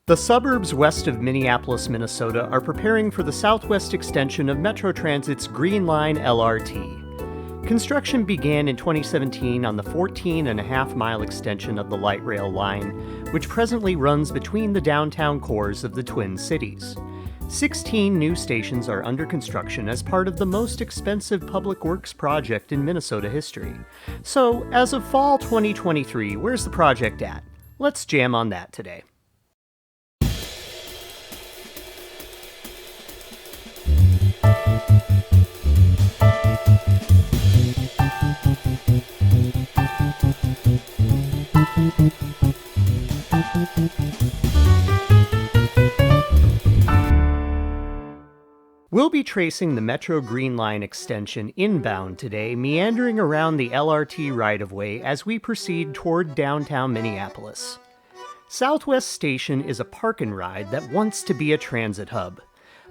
The suburbs west of Minneapolis, Minnesota are preparing for the southwest extension of Metro Transit's Green Line LRT. Construction began in 2017 on the 14.5-mile extension of the light rail line, which presently runs between the downtown cores of the Twin Cities. 16 new stations are under construction as part of the most expensive public works project in Minnesota history. So, as of fall 2023, where's the project at? Let's jam on that today. We'll be tracing the Metro Green Line extension inbound today, meandering around the LRT right-of-way as we proceed toward downtown Minneapolis. SouthWest Station is a park-and-ride that wants to be a transit hub.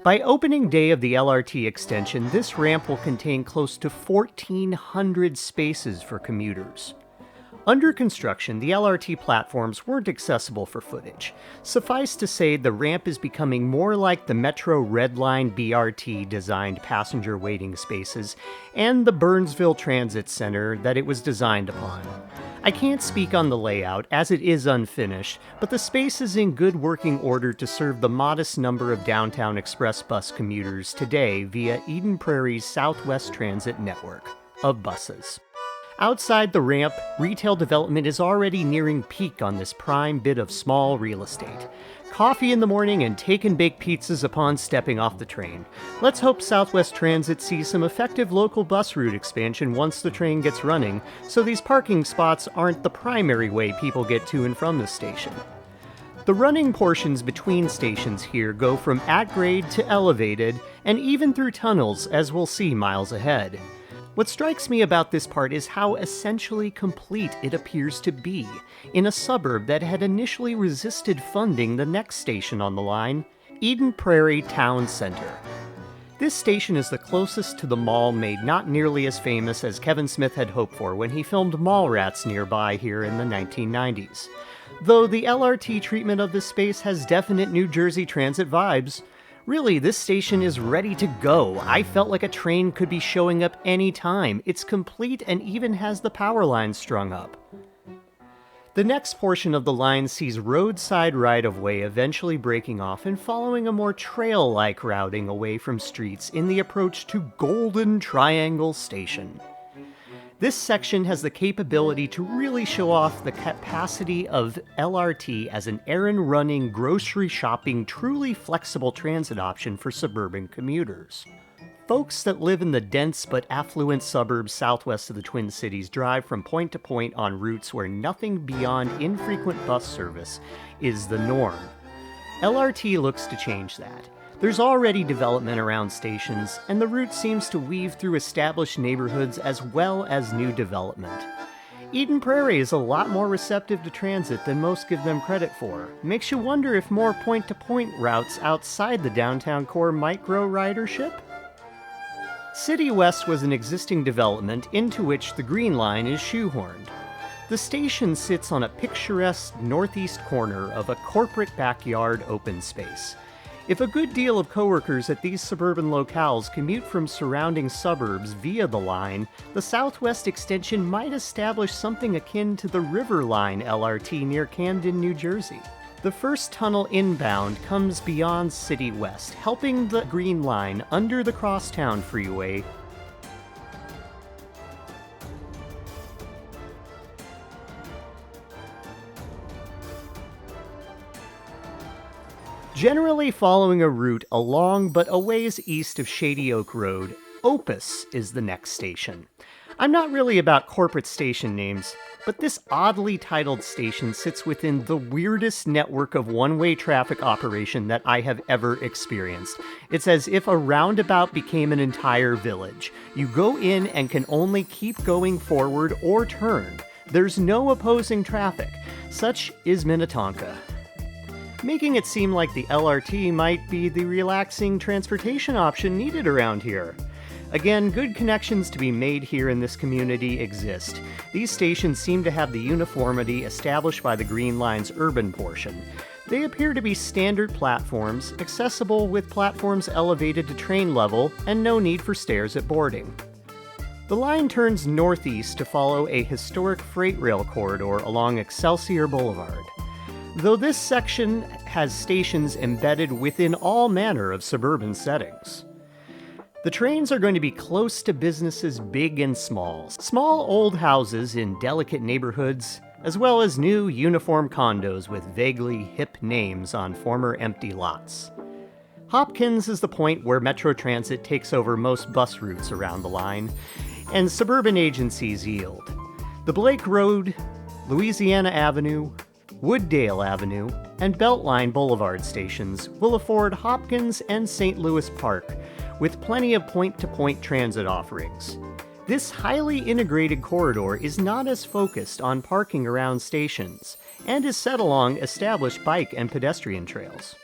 By opening day of the LRT extension, this ramp will contain close to 1,400 spaces for commuters. Under construction, the LRT platforms weren't accessible for footage. Suffice to say, the ramp is becoming more like the Metro Red Line BRT designed passenger waiting spaces and the Burnsville Transit Center that it was designed upon. I can't speak on the layout as it is unfinished, but the space is in good working order to serve the modest number of downtown express bus commuters today via Eden Prairie's SouthWest Transit network of buses. Outside the ramp, retail development is already nearing peak on this prime bit of small real estate. Coffee in the morning and take-and-bake pizzas upon stepping off the train. Let's hope Southwest Transit sees some effective local bus route expansion once the train gets running, so these parking spots aren't the primary way people get to and from the station. The running portions between stations here go from at-grade to elevated, and even through tunnels, as we'll see miles ahead. What strikes me about this part is how essentially complete it appears to be, in a suburb that had initially resisted funding the next station on the line, Eden Prairie Town Center. This station is the closest to the mall made not nearly as famous as Kevin Smith had hoped for when he filmed Mallrats nearby here in the 1990s. Though the LRT treatment of this space has definite New Jersey Transit vibes. Really, this station is ready to go. I felt like a train could be showing up any time. It's complete and even has the power lines strung up. The next portion of the line sees roadside right-of-way eventually breaking off and following a more trail-like routing away from streets in the approach to Golden Triangle Station. This section has the capability to really show off the capacity of LRT as an errand-running, grocery-shopping, truly flexible transit option for suburban commuters. Folks that live in the dense but affluent suburbs southwest of the Twin Cities drive from point to point on routes where nothing beyond infrequent bus service is the norm. LRT looks to change that. There's already development around stations, and the route seems to weave through established neighborhoods as well as new development. Eden Prairie is a lot more receptive to transit than most give them credit for. Makes you wonder if more point-to-point routes outside the downtown core might grow ridership? City West was an existing development into which the Green Line is shoehorned. The station sits on a picturesque northeast corner of a corporate backyard open space. If a good deal of coworkers at these suburban locales commute from surrounding suburbs via the line, the Southwest extension might establish something akin to the River Line LRT near Camden, New Jersey. The first tunnel inbound comes beyond City West, helping the Green Line under the Crosstown Freeway generally following a route along but a ways east of Shady Oak Road. Opus is the next station. I'm not really about corporate station names, but this oddly titled station sits within the weirdest network of one-way traffic operation that I have ever experienced. It's as if a roundabout became an entire village. You go in and can only keep going forward or turn. There's no opposing traffic. Such is Minnetonka, making it seem like the LRT might be the relaxing transportation option needed around here. Again, good connections to be made here in this community exist. These stations seem to have the uniformity established by the Green Line's urban portion. They appear to be standard platforms, accessible with platforms elevated to train level and no need for stairs at boarding. The line turns northeast to follow a historic freight rail corridor along Excelsior Boulevard, though this section has stations embedded within all manner of suburban settings. The trains are going to be close to businesses big and small, small old houses in delicate neighborhoods, as well as new uniform condos with vaguely hip names on former empty lots. Hopkins is the point where Metro Transit takes over most bus routes around the line, and suburban agencies yield. The Blake Road, Louisiana Avenue, Wooddale Avenue, and Beltline Boulevard stations will afford Hopkins and St. Louis Park, with plenty of point-to-point transit offerings. This highly integrated corridor is not as focused on parking around stations, and is set along established bike and pedestrian trails.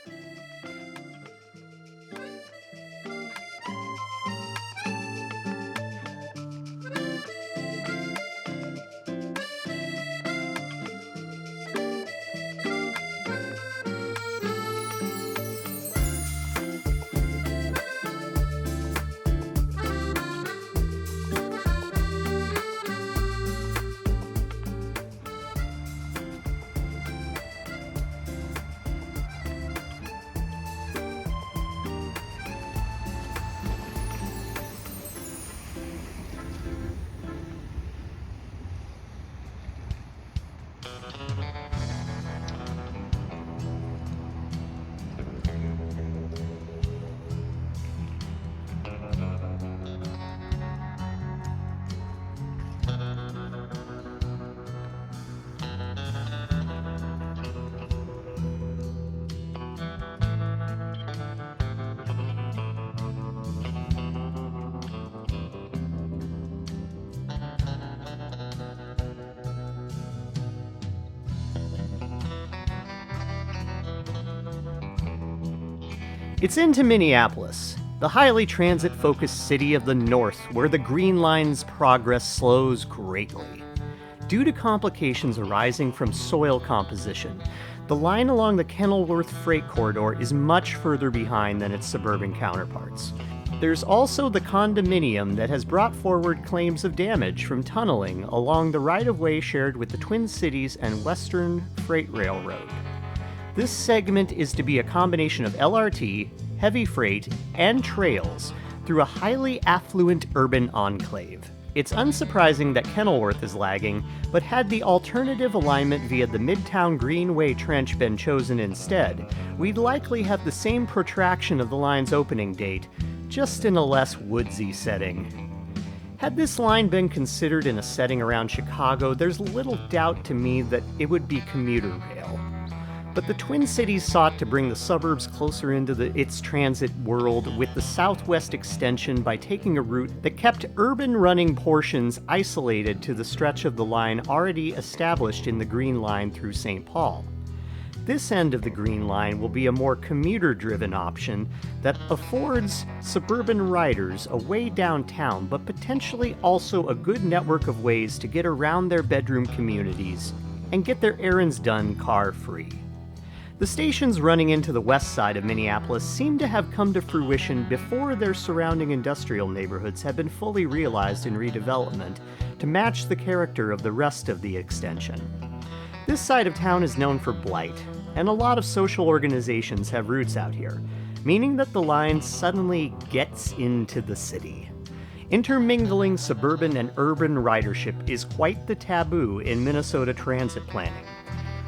It's into Minneapolis, the highly transit-focused city of the North, where the Green Line's progress slows greatly. Due to complications arising from soil composition, the line along the Kenilworth freight corridor is much further behind than its suburban counterparts. There's also the condominium that has brought forward claims of damage from tunneling along the right-of-way shared with the Twin Cities and Western Freight Railroad. This segment is to be a combination of LRT, heavy freight, and trails through a highly affluent urban enclave. It's unsurprising that Kenilworth is lagging, but had the alternative alignment via the Midtown Greenway Trench been chosen instead, we'd likely have the same protraction of the line's opening date, just in a less woodsy setting. Had this line been considered in a setting around Chicago, there's little doubt to me that it would be commuter rail. But the Twin Cities sought to bring the suburbs closer into its transit world with the SouthWest extension by taking a route that kept urban running portions isolated to the stretch of the line already established in the Green Line through St. Paul. This end of the Green Line will be a more commuter-driven option that affords suburban riders a way downtown, but potentially also a good network of ways to get around their bedroom communities and get their errands done car-free. The stations running into the west side of Minneapolis seem to have come to fruition before their surrounding industrial neighborhoods have been fully realized in redevelopment to match the character of the rest of the extension. This side of town is known for blight, and a lot of social organizations have roots out here, meaning that the line suddenly gets into the city. Intermingling suburban and urban ridership is quite the taboo in Minnesota transit planning.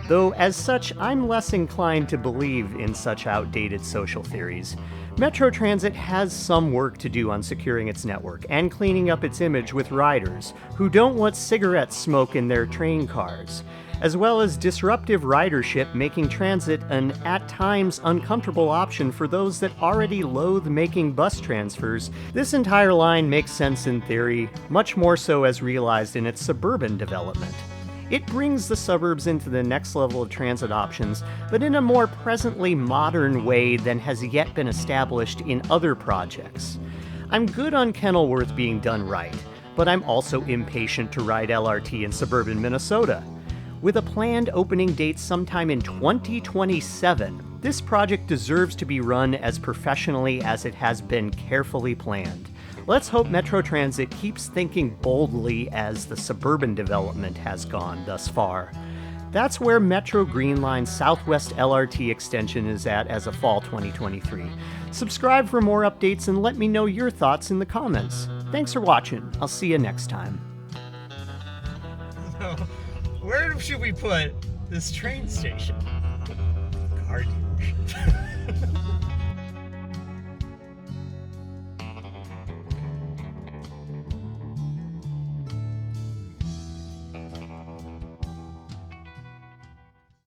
Though, as such, I'm less inclined to believe in such outdated social theories. Metro Transit has some work to do on securing its network and cleaning up its image with riders who don't want cigarette smoke in their train cars, as well as disruptive ridership making transit an at times uncomfortable option for those that already loathe making bus transfers. This entire line makes sense in theory, much more so as realized in its suburban development. It brings the suburbs into the next level of transit options, but in a more presently modern way than has yet been established in other projects. I'm good on Kenilworth being done right, but I'm also impatient to ride LRT in suburban Minnesota. With a planned opening date sometime in 2027, this project deserves to be run as professionally as it has been carefully planned. Let's hope Metro Transit keeps thinking boldly as the suburban development has gone thus far. That's where Metro Green Line's SouthWest LRT extension is at as of fall 2023. Subscribe for more updates and let me know your thoughts in the comments. Thanks for watching. I'll see you next time. Where should we put this train station? Car dealership.